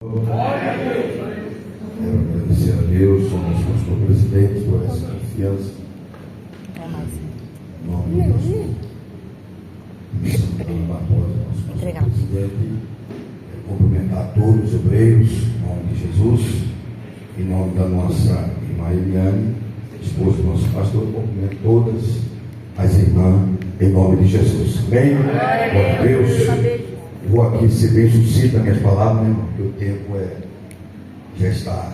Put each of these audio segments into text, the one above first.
Quero agradecer a Deus, ao nosso pastor presidente, por essa confiança. Em nome do pastor Santana Barbosa, nosso pastor presidente, cumprimentar todos os obreiros, em nome de Jesus, em nome da nossa irmã Eliane, esposa do nosso pastor, cumprimento todas as irmãs, em nome de Jesus. Amém? Glória a Deus. Vou aqui ser bem sucinto nas minhas palavras, né? Porque o tempo já está,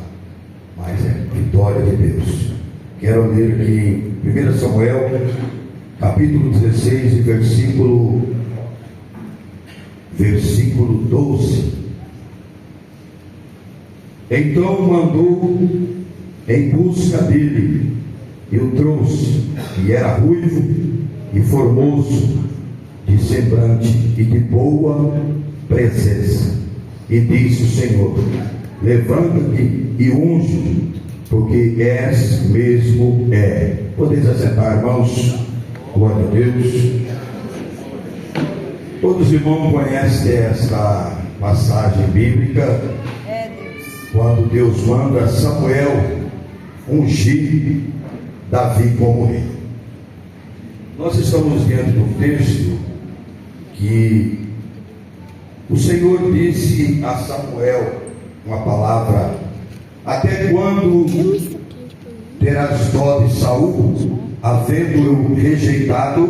mas é vitória de Deus. Quero ler aqui 1 Samuel, capítulo 16, e versículo 12. Então mandou em busca dele, e o trouxe, e era ruivo e formoso, de semblante e de boa presença. E disse o Senhor: levanta-te e unge, porque és mesmo é. Podeis assentar, irmãos. Glória a Deus. Todos os irmãos conhecem esta passagem bíblica, quando Deus manda Samuel ungir Davi como rei. Nós estamos diante de um texto que o Senhor disse a Samuel uma palavra: até quando terás dó de Saul, havendo-o rejeitado,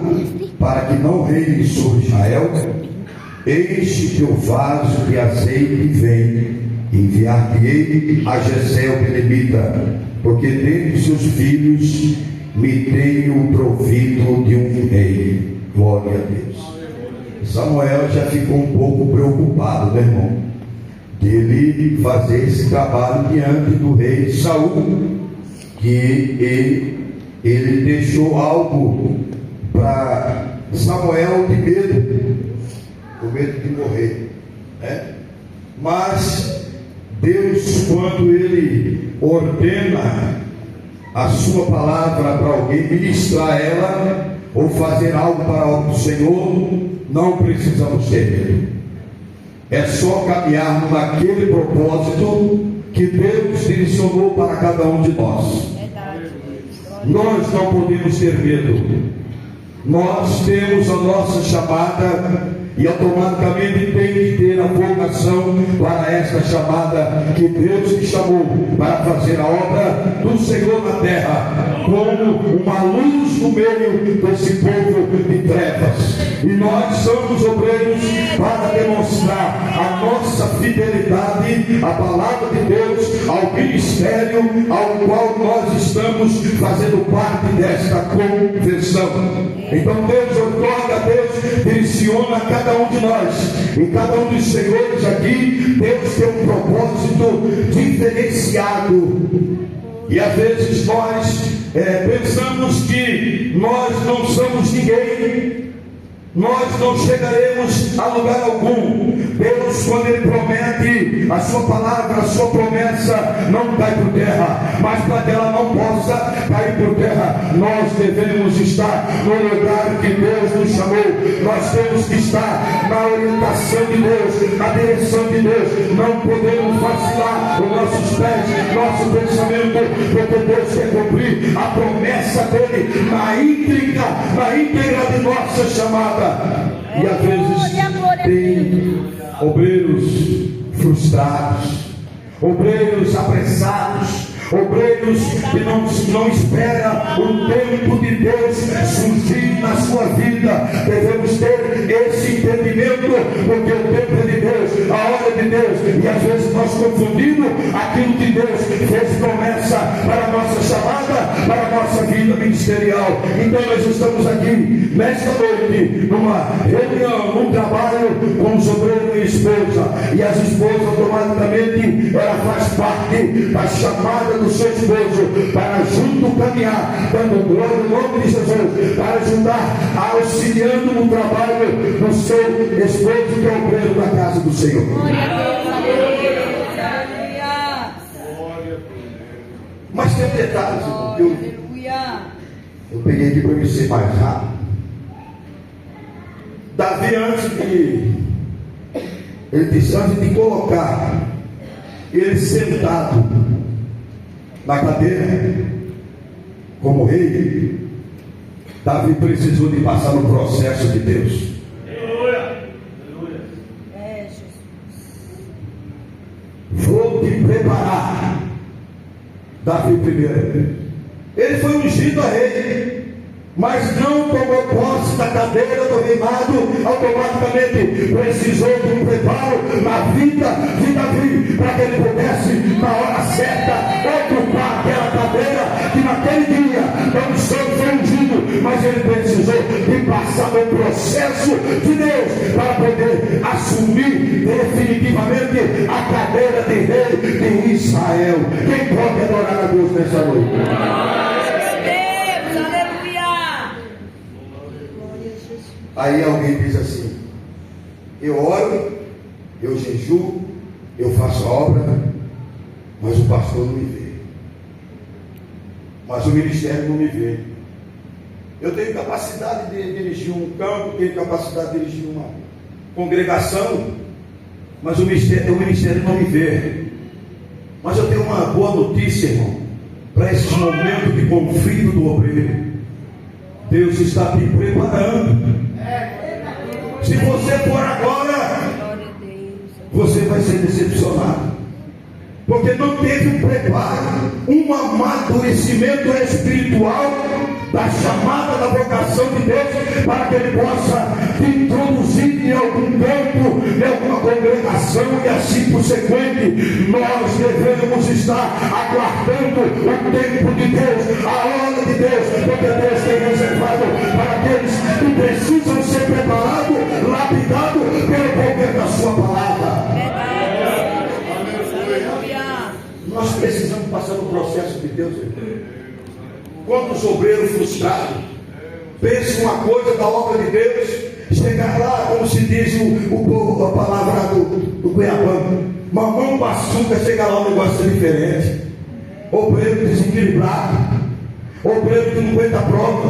para que não reine sobre Israel? Eis teu vaso de azeite vem, enviar-te-ei a Jessé o belemita, porque dentre seus filhos me tenho provido de um rei. Glória a Deus. Samuel já ficou um pouco preocupado, meu irmão, dele fazer esse trabalho diante do rei Saul, que ele deixou algo para Samuel de medo, com medo de morrer, né? Mas Deus, quando ele ordena a sua palavra para alguém, ministrar ela ou fazer algo para o Senhor, não precisamos ter medo. É só caminharmos naquele propósito que Deus direcionou para cada um de nós. Nós não podemos ter medo. Nós temos a nossa chamada e automaticamente tem que ter a vocação para esta chamada que Deus te chamou para fazer a obra do Senhor na terra, como uma luz no meio desse povo de trevas. E nós somos obreiros para demonstrar a nossa fidelidade à palavra de Deus, ao ministério ao qual nós estamos fazendo parte desta conversão. Então Deus outorga, Deus direciona cada um de nós, e cada um dos senhores aqui, Deus tem um propósito diferenciado. E às vezes nós pensamos que nós não somos ninguém, nós não chegaremos a lugar algum. Deus, quando Ele promete a sua palavra, a sua promessa não cai por terra, mas para que ela não possa cair por terra, nós devemos estar no lugar que Deus nos chamou. Nós temos que estar na orientação de Deus, na direção de Deus. Não podemos vacilar os nossos pés, nosso pensamento, porque Deus quer cumprir a promessa dele na íntegra de nossa chamada. E às vezes tem obreiros frustrados, obreiros apressados, obreiros que não esperam o tempo de Deus surgir na sua vida. Devemos ter esse entendimento, porque o tempo é de Deus, a hora é de Deus, e às vezes nós confundimos aquilo que Deus fez promessa para a nossa chamada, para a nossa vida ministerial. Então nós estamos aqui nesta noite numa reunião, num trabalho com os obreiros e esposa, e as esposas automaticamente ela faz parte da chamada do seu esposo para junto caminhar, dando glória no nome de Jesus, para ajudar, auxiliando no trabalho do seu esposo, que é o obreiro da casa do Senhor. Mas tem detalhes, eu peguei aqui para eu ser mais rápido. Davi, antes de colocar ele sentado na cadeira como rei, Davi precisou de passar no processo de Deus. Vou te preparar. Davi primeiro, ele foi ungido a rei, mas não tomou posse da cadeira do reinado automaticamente. Precisou de um preparo na vida de Davi, para que ele pudesse, na hora certa, ocupar aquela cadeira que naquele dia não só foi ungido, mas ele precisou de passar no processo de Deus para poder assumir definitivamente a cadeira de rei de Israel. Quem pode adorar a Deus nessa noite? Aí alguém diz assim: eu oro, eu jejuo, eu faço a obra, mas o pastor não me vê, mas o ministério não me vê. Eu tenho capacidade de dirigir um campo, tenho capacidade de dirigir uma congregação, mas o ministério não me vê. Mas eu tenho uma boa notícia, irmão, para esse momento de conflito do obreiro. Deus está te preparando. Se você for agora, você vai ser decepcionado, porque não teve um preparo, um amadurecimento espiritual da chamada, da vocação de Deus, para que Ele possa te introduzir em algum campo, em alguma congregação, e assim por sequente. Nós devemos estar aguardando o tempo de Deus, a hora de Deus, porque Deus tem reservado para aqueles que precisam ser preparados, lapidados pelo poder da sua palavra. Nós precisamos passar no processo de Deus. Quantos obreiros frustrados pensam uma coisa da obra de Deus, chegar lá, como se diz o povo, a palavra do Cuiabano, mamão com açúcar, chega lá um negócio diferente. Obreiro desequilibrado, obreiro que não aguenta a prova,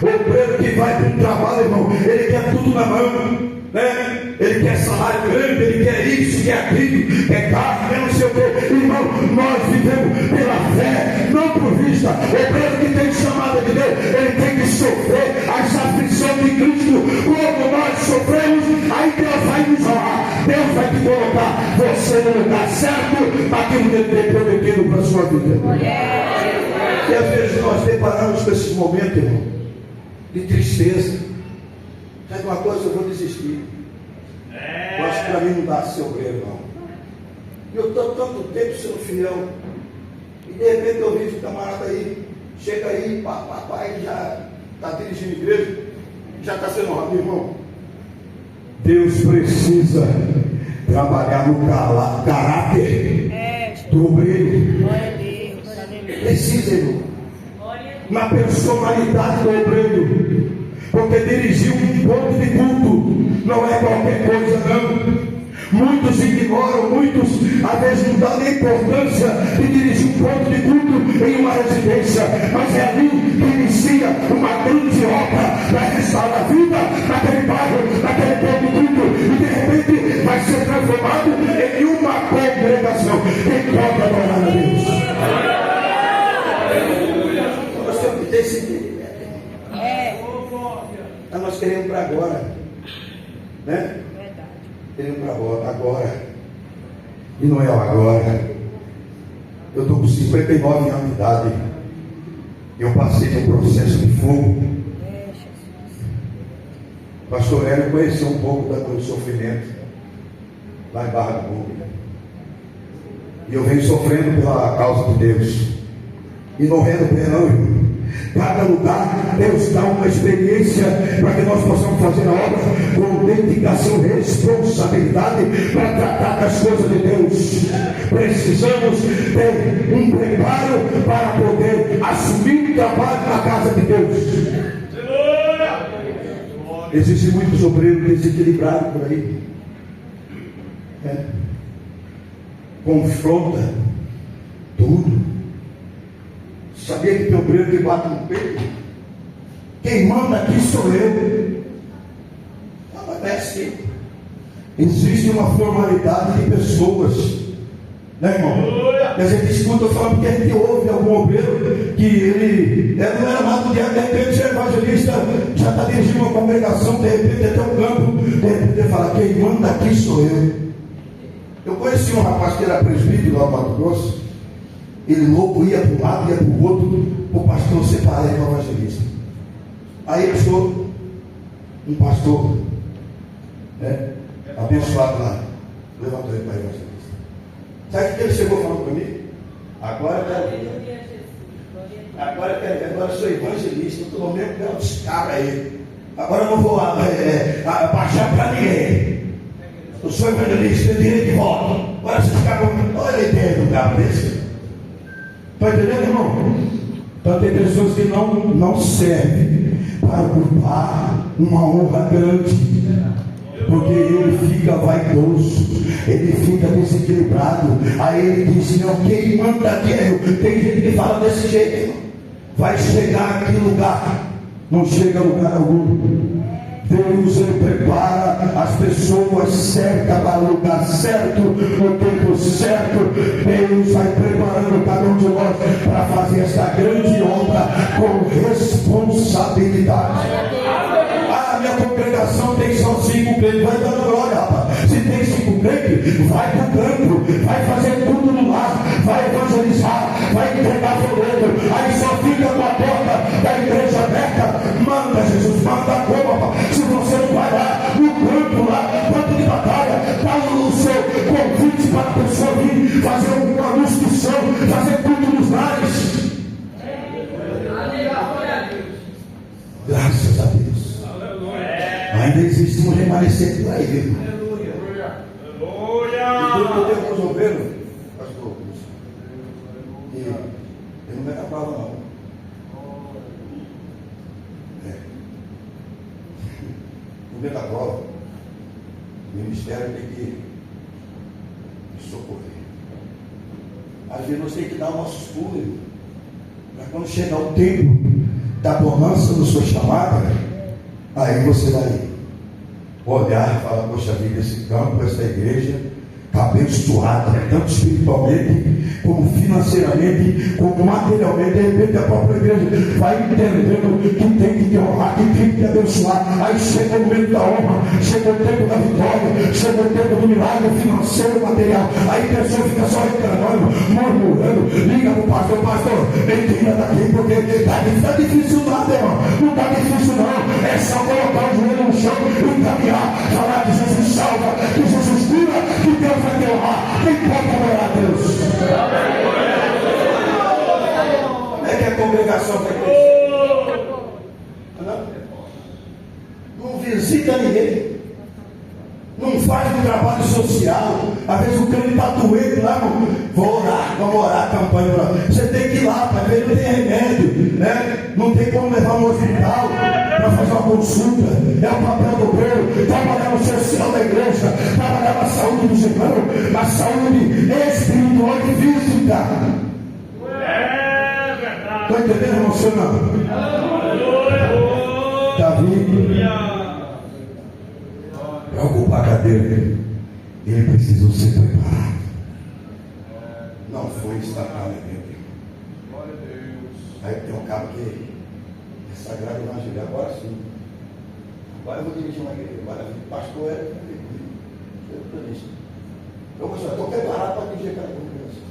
obreiro que vai para um trabalho, irmão, ele quer tudo na mão, né? Ele quer salário grande, ele quer isso, quer aquilo, quer carro, quer não sei o que. Irmão, nós vivemos pela fé, não por vista. O obreiro que tem chamada de Deus, ele tem que sofrer as aflições de Cristo, como nós sofremos. Aí Deus vai nos honrar, Deus vai te colocar você no lugar certo, naquilo que Ele tem prometido para a sua vida. E às vezes nós deparamos com esses momentos, irmão, de tristeza. Sabe uma coisa, eu vou desistir. Eu acho que para mim não dá ser obreiro, não. Eu estou tanto tempo sendo fiel, e de repente eu vejo o camarada aí, chega aí, papai já está dirigindo a igreja, já está sendo honrado, irmão. Deus precisa trabalhar no caráter do obreiro. Precisa, irmão. Na personalidade do obreiro. Porque dirigir um ponto de culto não é qualquer coisa, não. Muitos ignoram, muitos às vezes não dão nem importância de dirigir um ponto de culto em uma residência, mas é ali que inicia uma grande obra para restaurar a vida naquele bairro, naquele ponto de culto, e de repente vai ser transformado em uma congregação. Quem pode adorar a Deus? Nós temos que ter esse entendimento. Nós queremos para agora, né? Queremos para agora, e não é agora. Eu estou com 59 anos de idade, eu passei por um processo de fogo. Pastor Hélio conheceu um pouco do meu sofrimento lá em Barra do Bugre, e eu venho sofrendo pela causa de Deus, e não rendo pé não, irmão. Cada lugar Deus dá uma experiência para que nós possamos fazer a obra com dedicação e responsabilidade para tratar das coisas de Deus. Precisamos ter um preparo para poder assumir o trabalho na casa de Deus. Existem muitos obreiros desequilibrados por aí, confronta tudo. Sabia que tem obreiro que bate no peito? Quem manda aqui sou eu. Não é assim. Existe uma formalidade de pessoas, Né, irmão? E a gente escuta falando porque a gente ouve algum obreiro que ele não era nada, de repente é evangelista, já está dirigindo uma congregação, de repente até um campo, de repente ele fala, quem manda aqui sou eu. Eu conheci um rapaz que era presbítero lá no Mato Grosso, ele louco ia para um lado, ia para o outro, o pastor separado com o evangelista. Aí eu sou um pastor, né, abençoado lá, levantou ele para evangelista. Sabe o que ele chegou falando para mim? Agora eu sou evangelista, eu estou no mesmo grau dos caras aí. Agora eu não vou baixar para ninguém. Eu sou evangelista, tenho direito de voto. Agora vocês ficam. Olha a ideia do cabo desse. Está entendendo, irmão? Então tem pessoas que não servem para ocupar uma honra grande. Porque ele fica vaidoso, ele fica desequilibrado. Aí ele diz: não, quem manda aqui é eu. Tem gente que fala desse jeito, irmão. Vai chegar aqui lugar, não chega a lugar algum. Deus, ele prepara as pessoas certas para o lugar certo, no tempo certo. Deus vai preparando cada um de nós para fazer esta grande obra com responsabilidade. Minha congregação tem só 5 crentes, vai dando glória, rapaz. Se tem 5 crentes, vai para o campo, vai fazer tudo no lar, vai evangelizar, vai entregar folheto, aí só fica com a porta da igreja aberta. Manda, Jesus, manda como, rapaz? Se você não vai lá no campo, lá, campo de batalha, dá o seu convite para a pessoa vir fazer um anúncio do céu, fazer tudo nos lares. Graças a Deus. Ainda existe um remanescente para ele. E tudo que Deus resolveu, pastor, e ele não vai dar prova não. No meio da prova, o ministério tem que me socorrer. Às vezes nós temos que dar os nossos pulos, para quando chegar o tempo da bonança da sua chamada, aí você vai olhar e falar: poxa vida, esse campo, essa igreja está abençoada, tanto espiritualmente, como financeiramente, como materialmente. De repente a própria igreja vai entendendo que tem que te honrar, que tem que te abençoar. Aí chega o momento da honra, chega o tempo da vitória, chega o tempo do milagre financeiro, material. Aí a pessoa fica só reclamando, murmurando, liga para o pastor: pastor, me tira daqui, porque está difícil nada, irmão. Não está difícil não, é só colocar o joelho no chão e caminhar, falar que Jesus salva, que Jesus cura, que Deus vai te honrar. Quem pode adorar a Deus? Como é que a congregação vai crescer? Não visita ninguém, não faz um trabalho social. Às vezes o crente está doente lá, vou orar, vamos orar, campanha. Você tem que ir lá, para ver, não tem remédio, né? Não tem como levar no hospital para fazer uma consulta. É o papel do obreiro, trabalhar no social da igreja, trabalhar na saúde do irmãos, na saúde espiritual e física. Estou entendendo, irmão? Você não? Davi, para ocupar a cadeira dele, ele precisou ser preparado. Não foi instantaneamente. Aí tem um cara que é sagrado evangelho. Agora sim. Agora eu vou dirigir uma igreja. Agora o pastor é isso. Eu estou preparado para dirigir aquela congregação.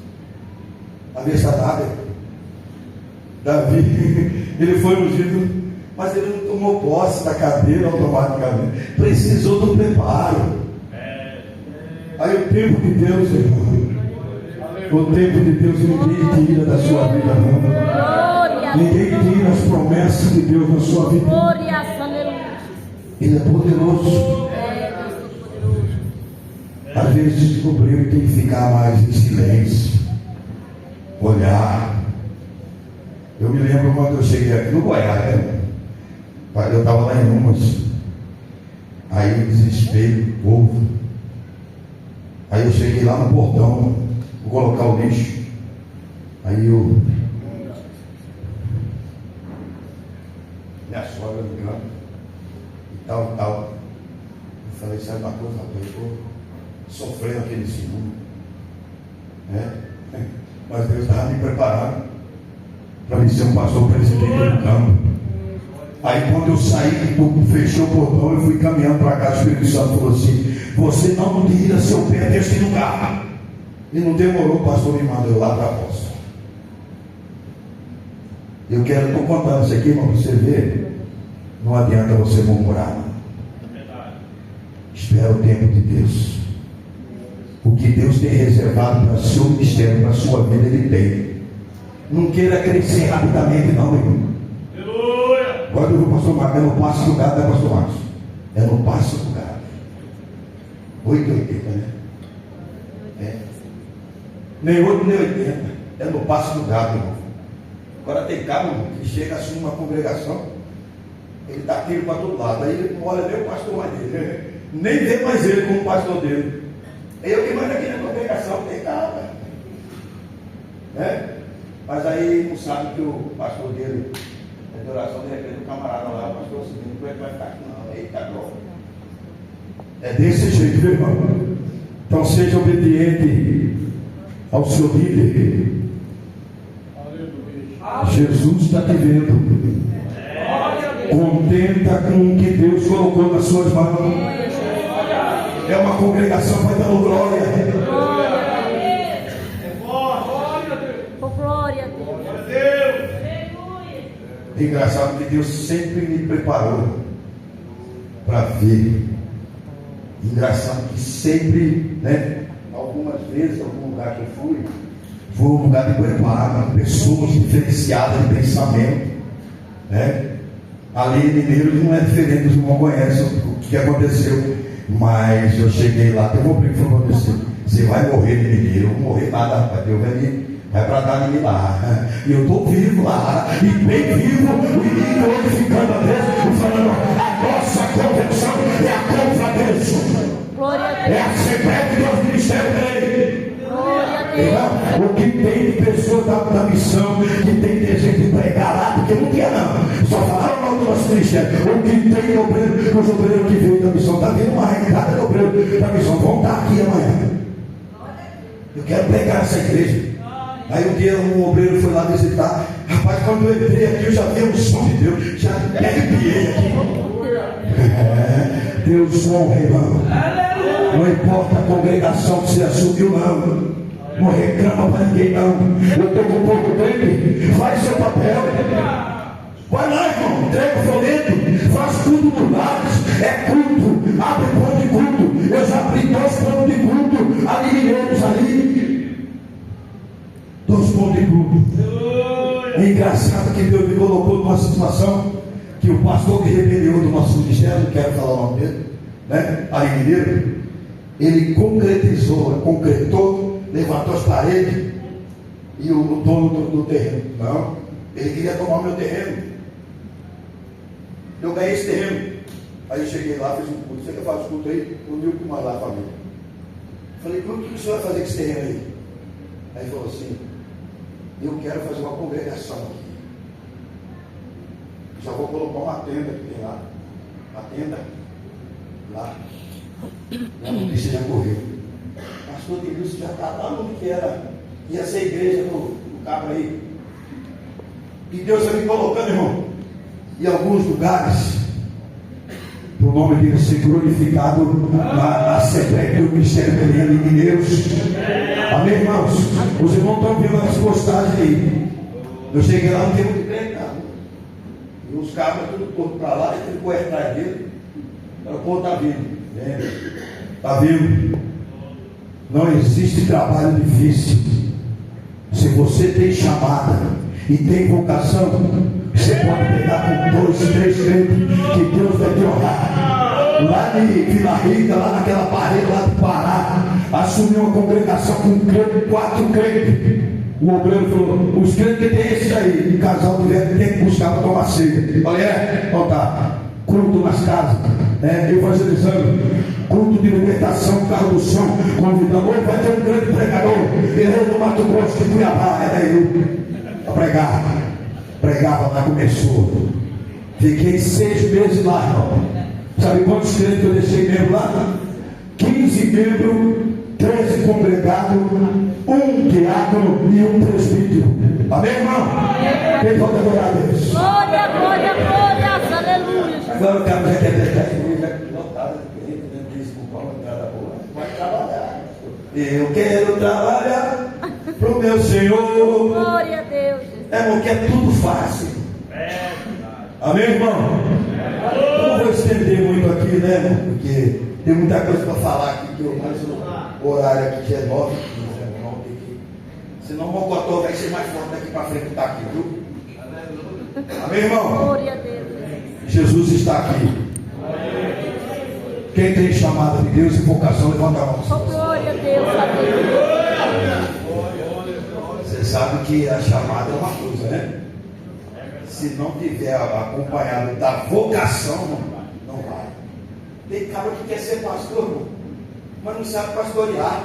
A vez nada. Davi, ele foi ungido, mas ele não tomou posse da cadeira automaticamente. Precisou do preparo. Aí o tempo de Deus, irmão, o tempo de Deus ninguém tira da sua vida, não. Ninguém tira as promessas de Deus na sua vida. Ele é poderoso. Às vezes descobriu que tem que ficar mais em silêncio, olhar. Eu me lembro quando eu cheguei aqui no Goiás, né? Eu estava lá em Umas. Aí o desespero do povo. Aí eu cheguei lá no portão, vou colocar o lixo. Aí eu, minha sogra no canto, e tal. Eu falei: sabe uma coisa, rapaz, eu estou sofrendo aquele segundo. Mas Deus estava me preparando para me ser um pastor presidente do campo. Aí quando eu saí, fechou o portão, eu fui caminhando para cá, o Espírito Santo falou assim: você não tira seu pé desse lugar. E não demorou, o pastor me mandou lá para a posse. Estou contando isso aqui, irmão, para você ver. Não adianta você murmurar, não. Espera o tempo de Deus. O que Deus tem reservado para o seu ministério, para a sua vida, Ele tem. Não queira crescer rapidamente, não, irmão. Agora eu vou, pastor Marcos, é no passo do gado, né, pastor Marcos? É no passo do gado. 8,80, né? Nem 8, nem 80. É no passo do gado, irmão. Agora tem cabo que chega assim numa congregação, ele dá tiro para todo lado. Aí ele não olha nem o pastor mais dele, né? Nem vê mais ele como pastor dele. Eu que mando aqui na congregação, tem cabo, né? Mas aí não sabe que o pastor dele, a oração de repente, o camarada lá, o pastor seguindo, como é que vai ficar aqui? Não, eita droga. É desse jeito, meu irmão. Então seja obediente ao seu líder. Jesus está te vendo. Contenta com o que Deus colocou nas suas mãos. É uma congregação que vai dando glória. Glória a Deus. Engraçado que Deus sempre me preparou para ver. Engraçado que sempre, né? Algumas vezes, algum lugar que eu fui, foi um lugar de preparo, pessoas diferenciadas de pensamento, né? Ali em Mineiros não é diferente, os irmãos conhecem o que aconteceu, mas eu cheguei lá, teve um primo que falou para você vai morrer em Mineiro, eu vou morrer nada, rapaz, Deus vai para dar em mim lá, e eu estou vivo lá, e bem vivo, e glorificando a Deus, falando, a nossa conversão é a contra Deus, é a Assembleia de Deus, ministério dele. O que tem de pessoas da missão, que tem desejo de pregar lá, porque não tinha não, só falaram o nome do nosso ministério. O que tem de obreiro, os obreiros que veio da missão, está vindo uma arrancada de obreiro da missão, vão estar aqui amanhã. Eu quero pregar essa igreja. Aí um dia um obreiro foi lá visitar, rapaz, quando eu entrei aqui eu já vi o som de Deus, já me arrepiei aqui. Deus honra, irmão. Não importa a congregação que você assumiu, não. Não reclama para ninguém, não. Eu estou com pouco tempo. Faz seu papel. Vai lá, irmão. Entrega o folheto. Faz tudo nos lares. É culto. Abre ponto de culto. Eu já abri 2 pontos de culto. Ali Mineiros, ali. 2 pontos de culto. É engraçado que Deus me colocou numa situação que o pastor que rebeliou do nosso ministério, não quero falar o nome dele, né? Ali Mineiro, ele concretou, levantou as paredes, e o dono do terreno, não, ele queria tomar o meu terreno. Eu ganhei esse terreno. Aí eu cheguei lá, fiz um culto. Você quer fazer culto aí? O Nilton mais lá, família. Falei, o que o senhor vai fazer com esse terreno aí? Aí ele falou assim, eu quero fazer uma congregação aqui. Já vou colocar uma tenda que tem lá. Uma tenda lá. E a notícia já correu. Pastor Denilson já está lá onde que era. Ia ser igreja do cabra aí. E Deus está me colocando, irmão, em alguns lugares, para o nome dele ser glorificado na Assembleia do Ministério Beliano em Mineiros. Amém, irmãos? Os irmãos estão vendo as postagens aí. Eu cheguei lá, não tem muito crente, não. E os cabras tudo corto para lá, e ficou atrás dele. O povo está vindo. Está vindo. Não existe trabalho difícil. Se você tem chamada e tem vocação, você pode pegar com 2, 3 crentes que Deus vai te honrar. Lá de Vila Rica, lá naquela parede lá do Pará, assumiu uma congregação com 4 crentes. O obreiro falou, os crentes que tem esses aí, o casal de velho tem que buscar para tomar ceia. Falei, então tá, culto nas casas, evangelizando, culto de libertação, carro do som, convidando, hoje vai ter um grande pregador, ele é do Mato Grosso de Cuiabá, era eu, para pregar. Pregava lá, começou. Fiquei 6 meses lá, irmão. Sabe quantos crentes que eu deixei membro lá? 15 membros, 13 congregados. um diácono e um presbítero. Amém, irmão? Quem pode adorar a Deus? Glória, glória, glória, aleluia. Agora o cara já quer deixar a igreja lotada, desculpa, uma entrada boa. Vai trabalhar. Eu quero trabalhar pro meu Senhor. Glória a Deus. É porque é tudo fácil. Amém, irmão? Eu não vou estender muito aqui, né, irmão? Porque tem muita coisa para falar aqui, que eu mais o horário aqui já é 9h15, né, irmão? Senão o Mocotó vai ser mais forte daqui para frente que está aqui, viu? Amém, irmão? Glória a Deus. Jesus está aqui. Quem tem chamada de Deus e vocação, levanta a mão. Oh, glória a Deus, aleluia. Você sabe que a chamada é uma coisa, né? Se não tiver acompanhado da vocação, não vai. Tem cara que quer ser pastor, mas não sabe pastorear,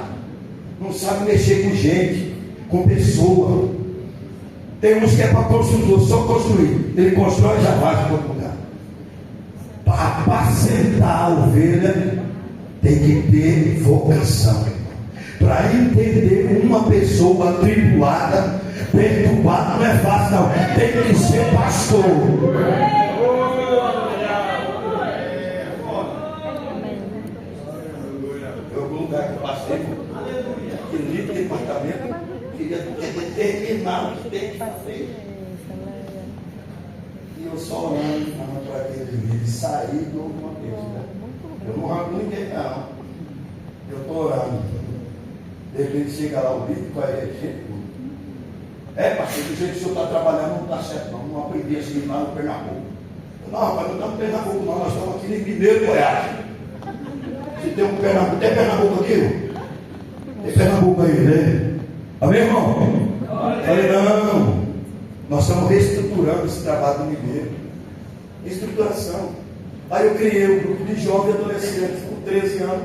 não sabe mexer com gente, com pessoa. Tem uns que é para construtor, só construir. Ele constrói e já vai para outro lugar. Para apacentar a ovelha, tem que ter vocação. Para entender uma pessoa atribulada, perturbada, não é fácil não. Tem que ser pastor. Eu vou lugar que eu passei, que líder de departamento, queria determinar o que tem que fazer. E eu só orando, falando para aquele líder sair de alguma coisa. Eu não arranco ninguém, não. Eu estou orando. De repente chega lá o líder com a gente. Pastor, do jeito que o senhor está trabalhando não está certo, não. Não aprendi assim lá no Pernambuco. Não, rapaz, não estamos no Pernambuco, não. Nós estamos aqui em Mineiro, Goiás. Se tem um Pernambuco, tem Pernambuco aqui? Tem Pernambuco aí, né? Amém, irmão? Falei, não. Nós estamos reestruturando esse trabalho do Mineiro. Estruturação. Aí eu criei um grupo de jovens e adolescentes com 13 anos.